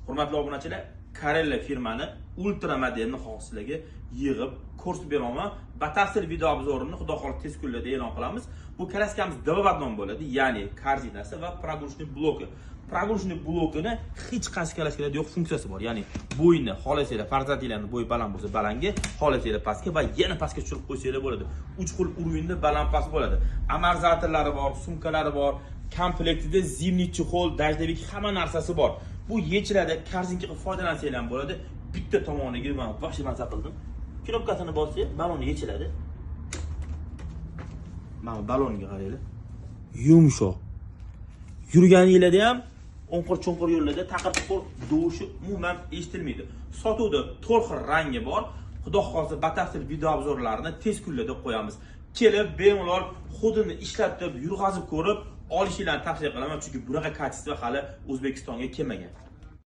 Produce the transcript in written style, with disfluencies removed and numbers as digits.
Hurmatli obunachilar, Karella firmani ultra modelni xohisligi yig'ib ko'rsatib beraman. Batafsil video obzorini xudo xohlasa tez kunlarda e'lon qilamiz. Bu kraskamiz dvobodnom bo'ladi, ya'ni korzinasi va прогрузочный bloki. Прогрузочный blokini hech qaysi kalashkada yo'q funksiyasi bor. Ya'ni bo'yni xohlasanglar farzandinglarning bo'yi baland bo'lsa balandga, xohlasanglar pastga va yana pastga tushirib qo'ysanglar bo'ladi. 3 xil urinda baland past bo'ladi. Amortizatorlari bor, sumkalari bor, komplektida zimniy chexol, dajdavik hamma narsasi bor. Bu yechiladi, korzinka qilib foydalansanglar ham bo'ladi. Bitta tomoniga men vaqti maza qildim. Knopkasini bossangiz, balon yechiladi. Mana balonga qaranglar. Yumshoq. Yurganingizda ham o'nqir-cho'nqir yo'llarda taqir-tuqir duvishi umuman eshitilmaydi. Sotuvda 4 xil rangi bor. Xudo xohlasa batafsil video obzorlarini tez kunlarda qo'yamiz. Kelib, bemalol xudini ishlatib, yurg'azib ko'rib olishinglarni tavsiya qilaman, chunki bunaqa kачество hali O'zbekistonga kelmagan.